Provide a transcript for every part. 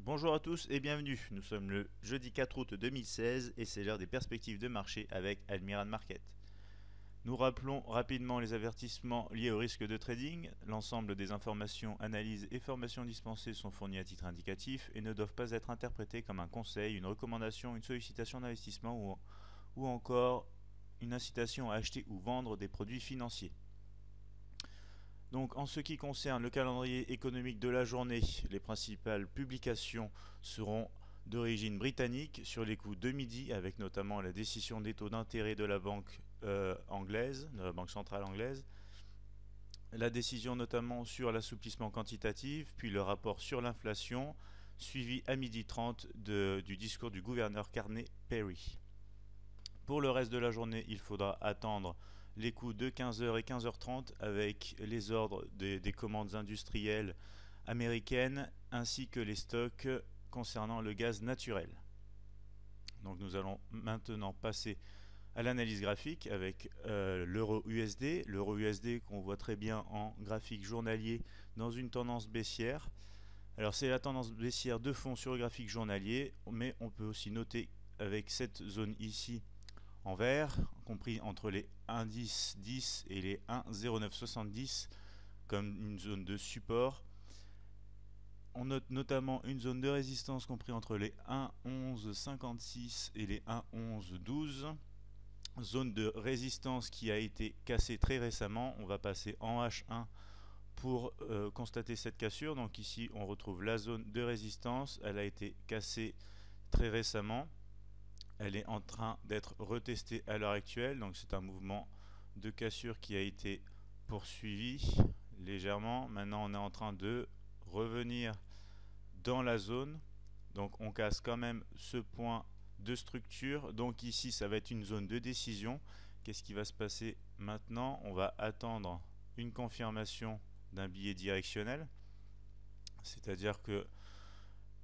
Bonjour à tous et bienvenue. Nous sommes le jeudi 4 août 2016 et c'est l'heure des perspectives de marché avec Almirant Market. Nous rappelons rapidement les avertissements liés au risque de trading. L'ensemble des informations, analyses et formations dispensées sont fournies à titre indicatif et ne doivent pas être interprétées comme un conseil, une recommandation, une sollicitation d'investissement ou encore une incitation à acheter ou vendre des produits financiers. Donc en ce qui concerne le calendrier économique de la journée, les principales publications seront d'origine britannique sur les coups de midi, avec notamment la décision des taux d'intérêt de la banque anglaise, de la banque centrale anglaise, la décision notamment sur l'assouplissement quantitatif, puis le rapport sur l'inflation, suivi à 12h30 du discours du gouverneur Carney Perry. Pour le reste de la journée, il faudra attendre les coups de 15h et 15h30 avec les ordres des commandes industrielles américaines ainsi que les stocks concernant le gaz naturel. Donc nous allons maintenant passer à l'analyse graphique avec l'euro USD. L'euro USD qu'on voit très bien en graphique journalier dans une tendance baissière. Alors c'est la tendance baissière de fond sur le graphique journalier, mais on peut aussi noter avec cette zone ici en vert, compris entre les 1,10 et les 1,0970 comme une zone de support. On note notamment une zone de résistance compris entre les 1,1156 et les 1,1112. Zone de résistance qui a été cassée très récemment. On va passer en H1 pour constater cette cassure. Donc ici on retrouve la zone de résistance. Elle a été cassée très récemment. Elle est en train d'être retestée à l'heure actuelle, donc c'est un mouvement de cassure qui a été poursuivi légèrement. Maintenant on est en train de revenir dans la zone, donc on casse quand même ce point de structure. Donc ici ça va être une zone de décision. Qu'est-ce qui va se passer maintenant? On va attendre une confirmation d'un billet directionnel, c'est-à-dire que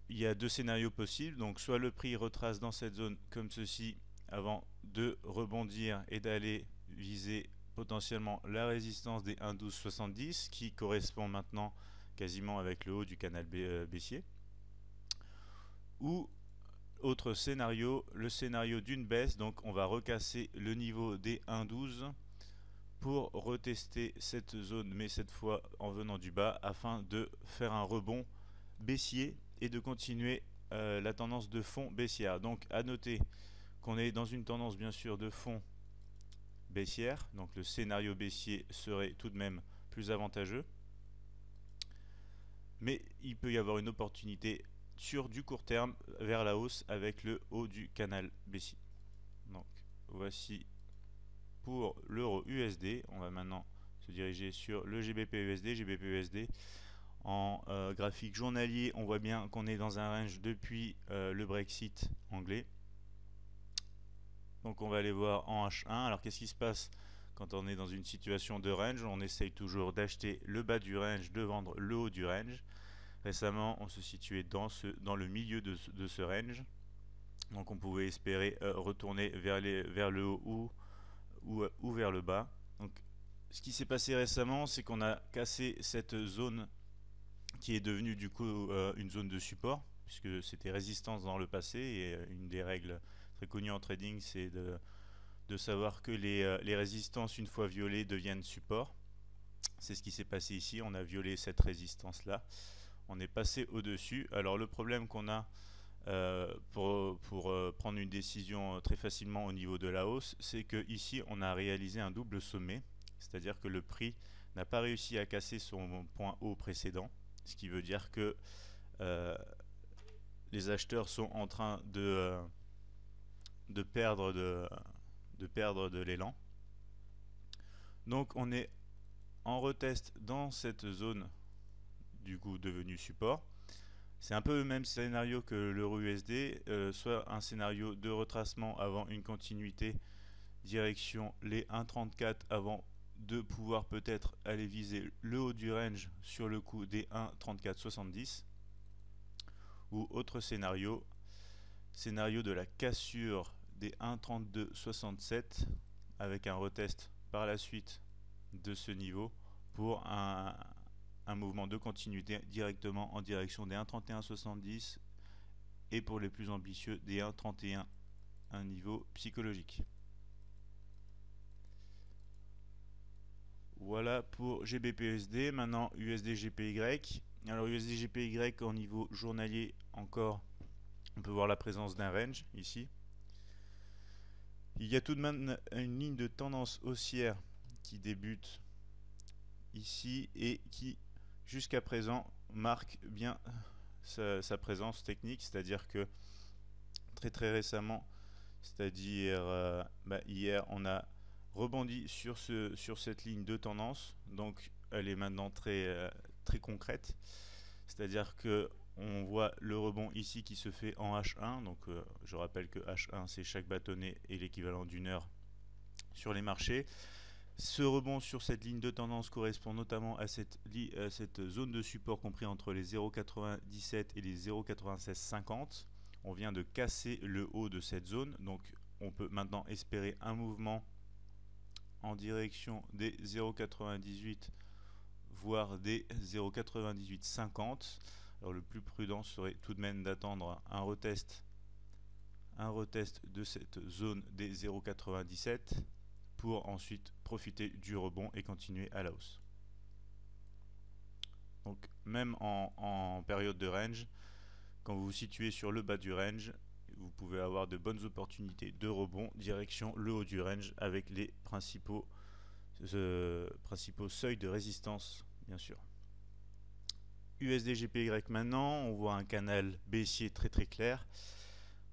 il y a deux scénarios possibles, donc soit le prix retrace dans cette zone comme ceci avant de rebondir et d'aller viser potentiellement la résistance des 1,1270 qui correspond maintenant quasiment avec le haut du canal baissier, ou autre scénario, le scénario d'une baisse, donc on va recasser le niveau des 1,12 pour retester cette zone, mais cette fois en venant du bas afin de faire un rebond baissier et de continuer la tendance de fond baissière. Donc à noter qu'on est dans une tendance bien sûr de fond baissière, donc le scénario baissier serait tout de même plus avantageux, mais il peut y avoir une opportunité sur du court terme vers la hausse avec le haut du canal baissier. Donc voici pour l'euro USD. On va maintenant se diriger sur le GBP USD. GBP USD en graphique journalier, on voit bien qu'on est dans un range depuis le Brexit anglais. Donc on va aller voir en H1. Alors qu'est-ce qui se passe quand on est dans une situation de range? On essaye toujours d'acheter le bas du range, de vendre le haut du range. Récemment, on se situait dans le milieu de ce range. Donc on pouvait espérer retourner vers le haut ou vers le bas. Donc ce qui s'est passé récemment, c'est qu'on a cassé cette zone qui est devenue du coup une zone de support, puisque c'était résistance dans le passé, et une des règles très connues en trading, c'est de savoir que les résistances, une fois violées, deviennent support. C'est ce qui s'est passé ici, on a violé cette résistance là, on est passé au dessus. Alors le problème qu'on a pour prendre une décision très facilement au niveau de la hausse, c'est que ici on a réalisé un double sommet, c'est à dire que le prix n'a pas réussi à casser son point haut précédent, ce qui veut dire que les acheteurs sont en train de perdre de l'élan. Donc on est en retest dans cette zone du coup devenue support. C'est un peu le même scénario que l'euro USD, soit un scénario de retracement avant une continuité direction les 1,34 avant de pouvoir peut-être aller viser le haut du range sur le coup des 1,3470, ou autre scénario de la cassure des 1,3267 avec un retest par la suite de ce niveau pour un mouvement de continuité directement en direction des 1,3170 et pour les plus ambitieux des 1,31, un niveau psychologique. Voilà pour GBP-USD. Maintenant USD-GPY. Alors USD-GPY au niveau journalier encore, on peut voir la présence d'un range ici. Il y a tout de même une ligne de tendance haussière qui débute ici et qui jusqu'à présent marque bien sa présence technique, c'est-à-dire que très récemment, c'est-à-dire hier, on a rebondi sur cette ligne de tendance, donc elle est maintenant très concrète, c'est-à-dire que on voit le rebond ici qui se fait en H1, donc je rappelle que H1 c'est chaque bâtonnet et l'équivalent d'une heure sur les marchés. Ce rebond sur cette ligne de tendance correspond notamment à cette zone de support compris entre les 0,97 et les 0,9650. On vient de casser le haut de cette zone, donc on peut maintenant espérer un mouvement en direction des 0,98 voire des 0,9850. Alors le plus prudent serait tout de même d'attendre un retest de cette zone des 0,97 pour ensuite profiter du rebond et continuer à la hausse. Donc même en période de range, quand vous vous situez sur le bas du range, vous pouvez avoir de bonnes opportunités de rebond direction le haut du range avec les principaux seuils de résistance bien sûr. USD-GPY maintenant, on voit un canal baissier très clair.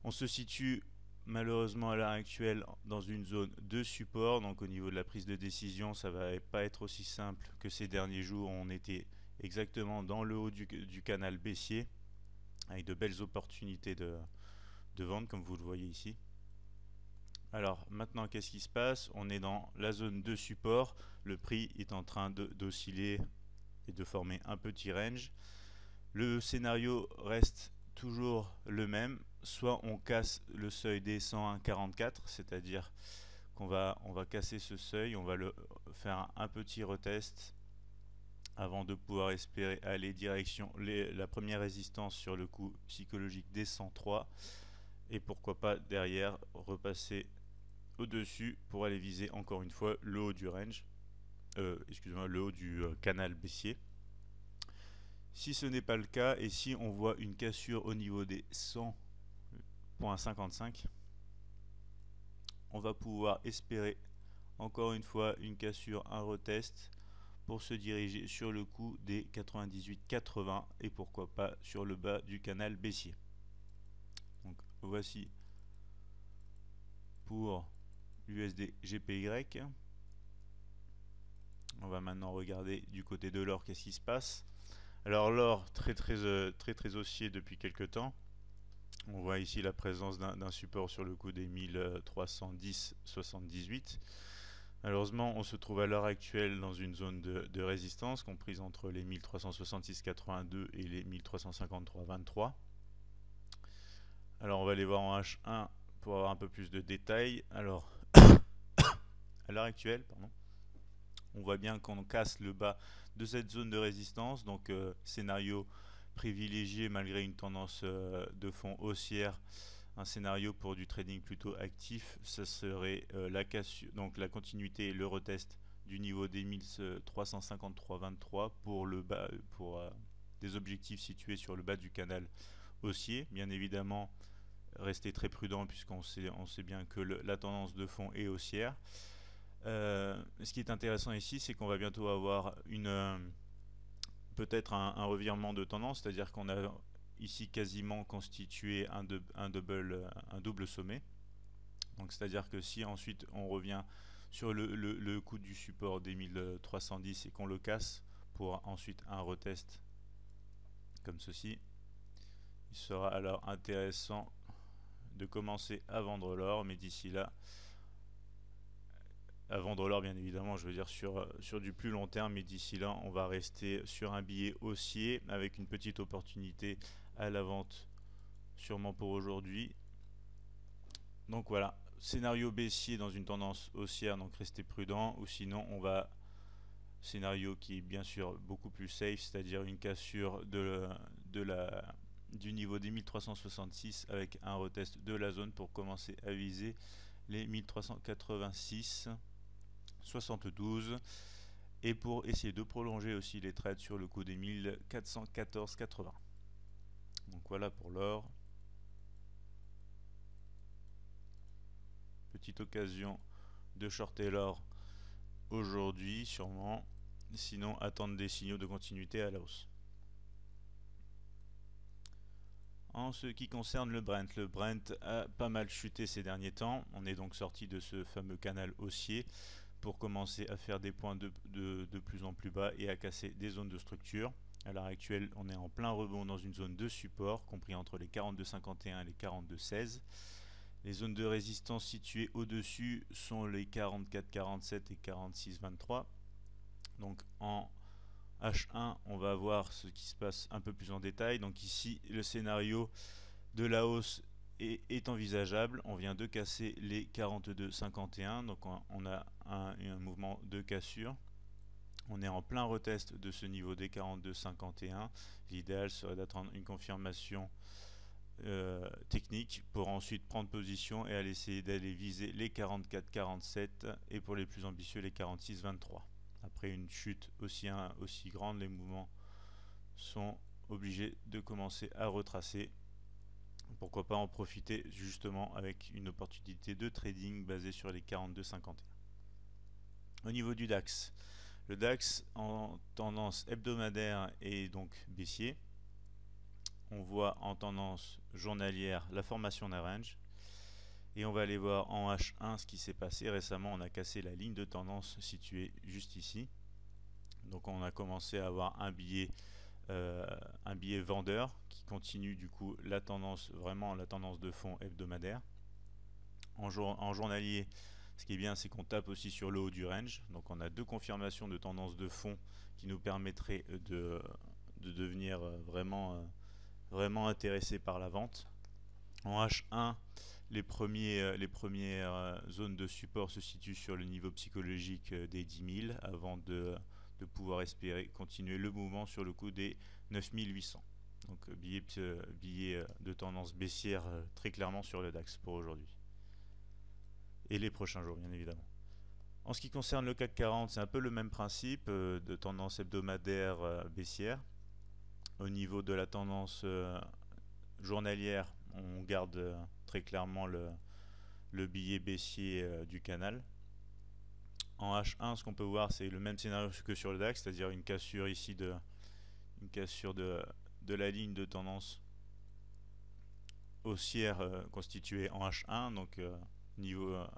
On se situe malheureusement à l'heure actuelle dans une zone de support, donc au niveau de la prise de décision ça va pas être aussi simple que ces derniers jours. On était exactement dans le haut du canal baissier avec de belles opportunités de vente comme vous le voyez ici. Alors maintenant qu'est-ce qui se passe? On est dans la zone de support, le prix est en train d'osciller et de former un petit range. Le scénario reste toujours le même, soit on casse le seuil des 101,44, c'est-à-dire qu'on va casser ce seuil, on va le faire un petit retest avant de pouvoir espérer aller direction la première résistance sur le coup psychologique des 103 et pourquoi pas derrière repasser au-dessus pour aller viser encore une fois le haut du range, le haut du canal baissier. Si ce n'est pas le cas et si on voit une cassure au niveau des 100,55, on va pouvoir espérer encore une fois une cassure, un retest pour se diriger sur le coup des 98,80 et pourquoi pas sur le bas du canal baissier. Donc voici pour l'USD GPY. On va maintenant regarder du côté de l'or qu'est-ce qui se passe. Alors l'or très haussier depuis quelques temps. On voit ici la présence d'un support sur le coup des 1310,78. Malheureusement, on se trouve à l'heure actuelle dans une zone de résistance comprise entre les 1366,82 et les 1353,23. Alors on va aller voir en H1 pour avoir un peu plus de détails. Alors à l'heure actuelle, on voit bien qu'on casse le bas de cette zone de résistance, donc scénario privilégié malgré une tendance de fond haussière. Un scénario pour du trading plutôt actif, ce serait la continuité et le retest du niveau des 1353,23 pour le bas, pour des objectifs situés sur le bas du canal haussier. Bien évidemment, restez très prudent puisqu'on sait bien que la tendance de fond est haussière. Ce qui est intéressant ici, c'est qu'on va bientôt avoir peut-être un revirement de tendance, c'est-à-dire qu'on a ici quasiment constitué un double sommet. Donc c'est-à-dire que si ensuite on revient sur le coup du support des 1310 et qu'on le casse pour ensuite un retest comme ceci, il sera alors intéressant de commencer à vendre l'or, mais d'ici là, à vendre l'or bien évidemment, je veux dire sur du plus long terme, mais d'ici là on va rester sur un billet haussier avec une petite opportunité à la vente sûrement pour aujourd'hui. Donc voilà, scénario baissier dans une tendance haussière, donc restez prudent, ou sinon on va scénario qui est bien sûr beaucoup plus safe, c'est-à-dire une cassure de du niveau des 1366 avec un retest de la zone pour commencer à viser les 1386, 72 et pour essayer de prolonger aussi les trades sur le coup des 1414,80. Donc voilà pour l'or. Petite occasion de shorter l'or aujourd'hui sûrement, sinon attendre des signaux de continuité à la hausse. En ce qui concerne le Brent a pas mal chuté ces derniers temps. On est donc sorti de ce fameux canal haussier pour commencer à faire des points de plus en plus bas et à casser des zones de structure. À l'heure actuelle, on est en plein rebond dans une zone de support compris entre les 42,51 et les 42,16. Les zones de résistance situées au-dessus sont les 44,47 et 46,23. Donc en H1, on va voir ce qui se passe un peu plus en détail. Donc ici, le scénario de la hausse est envisageable. On vient de casser les 42,51. Donc on a un mouvement de cassure. On est en plein retest de ce niveau des 42,51. L'idéal serait d'attendre une confirmation technique pour ensuite prendre position et aller essayer d'aller viser les 44,47 et pour les plus ambitieux les 46,23. Après une chute aussi grande, les mouvements sont obligés de commencer à retracer. Pourquoi pas en profiter justement avec une opportunité de trading basée sur les 42,51. Au niveau du DAX, le DAX en tendance hebdomadaire est donc baissier. On voit en tendance journalière la formation d'un range. Et on va aller voir en H1 ce qui s'est passé récemment. On a cassé la ligne de tendance située juste ici. Donc on a commencé à avoir un billet vendeur qui continue du coup la tendance, vraiment la tendance de fond hebdomadaire. En journalier, ce qui est bien, c'est qu'on tape aussi sur le haut du range. Donc on a deux confirmations de tendance de fond qui nous permettraient de devenir vraiment intéressé par la vente. En H1, les premières zones de support se situent sur le niveau psychologique des 10 000 avant de pouvoir espérer continuer le mouvement sur le coup des 9800. Donc billet de tendance baissière très clairement sur le DAX pour aujourd'hui. Et les prochains jours bien évidemment. En ce qui concerne le CAC 40, c'est un peu le même principe de tendance hebdomadaire baissière. Au niveau de la tendance journalière, on garde très clairement le billet baissier du canal. En H1, ce qu'on peut voir, c'est le même scénario que sur le DAX, c'est-à-dire une cassure ici de la ligne de tendance haussière constituée en H1. Donc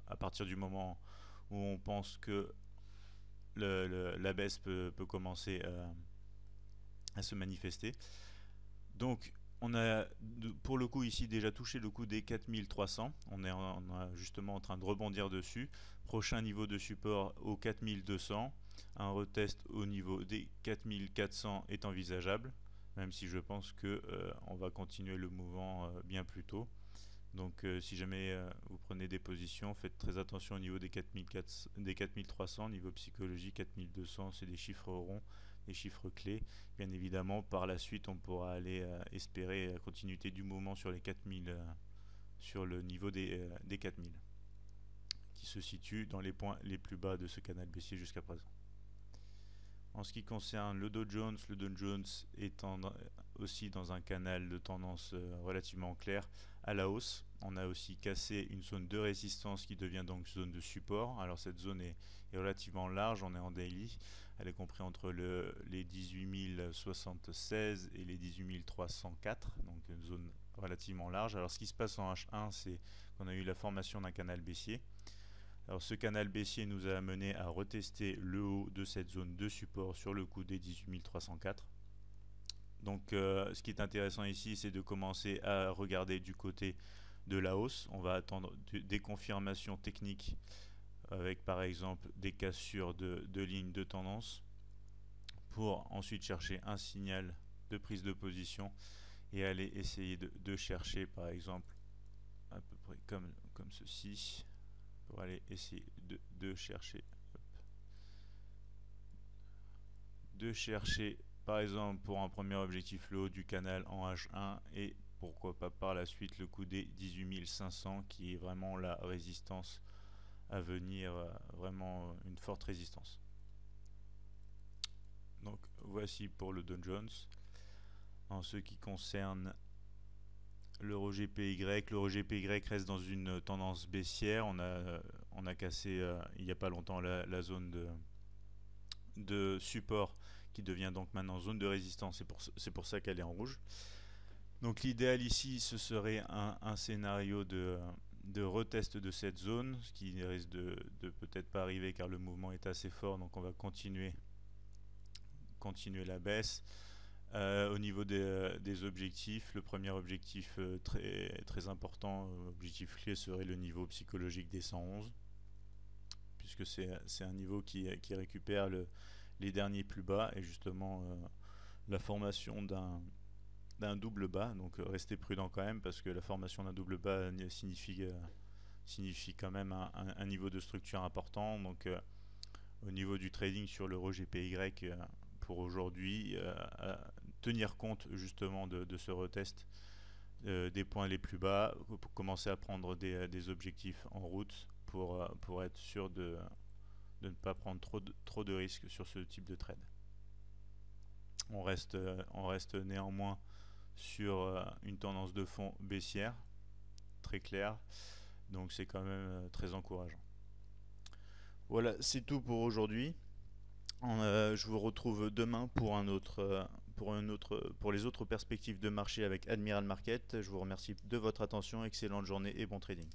à partir du moment où on pense que la baisse peut commencer à se manifester. Donc on a pour le coup ici déjà touché le coup des 4300. On est justement en train de rebondir dessus. Prochain niveau de support au 4200. Un retest au niveau des 4400 est envisageable, même si je pense que on va continuer le mouvement bien plus tôt. Donc si jamais vous prenez des positions, faites très attention au niveau des 4300, niveau psychologie 4200, c'est des chiffres ronds, des chiffres clés. Bien évidemment, par la suite, on pourra aller espérer la continuité du mouvement sur les 4000, sur le niveau des 4000, qui se situe dans les points les plus bas de ce canal baissier jusqu'à présent. En ce qui concerne le Dow Jones est aussi dans un canal de tendance relativement clair à la hausse. On a aussi cassé une zone de résistance qui devient donc zone de support. Alors cette zone est relativement large, on est en daily. Elle est comprise entre les 18 076 et les 18 304, donc une zone relativement large. Alors ce qui se passe en H1, c'est qu'on a eu la formation d'un canal baissier. Alors ce canal baissier nous a amené à retester le haut de cette zone de support sur le coup des 18 304. Donc ce qui est intéressant ici, c'est de commencer à regarder du côté de la hausse. On va attendre des confirmations techniques avec par exemple des cassures de lignes de tendance pour ensuite chercher un signal de prise de position et aller essayer de chercher par exemple à peu près comme ceci, pour aller essayer de chercher par exemple pour un premier objectif le haut du canal en H1 et pourquoi pas par la suite le coup des 18500 qui est vraiment la résistance à venir, vraiment une forte résistance. Donc voici pour le Dow Jones. En ce qui concerne l'euro GPY reste dans une tendance baissière. On a cassé il n'y a pas longtemps la zone de support qui devient donc maintenant zone de résistance. C'est pour ça qu'elle est en rouge. Donc l'idéal ici, ce serait un scénario de retest de cette zone, ce qui risque de peut-être pas arriver car le mouvement est assez fort. Donc on va continuer la baisse. Au niveau des objectifs, le premier objectif très important, objectif clé, serait le niveau psychologique des 111, puisque c'est un niveau qui récupère les derniers plus bas et justement la formation d'un double bas. Donc restez prudent quand même, parce que la formation d'un double bas signifie quand même un niveau de structure important. Donc au niveau du trading sur l'euro GPY, pour aujourd'hui, tenir compte justement de ce retest des points les plus bas, pour commencer à prendre des objectifs en route pour être sûr de ne pas prendre trop de risques sur ce type de trade. On reste néanmoins sur une tendance de fond baissière très claire, donc c'est quand même très encourageant. Voilà, c'est tout pour aujourd'hui. Je vous retrouve demain pour les autres perspectives de marché avec Admiral Market. Je vous remercie de votre attention, excellente journée et bon trading.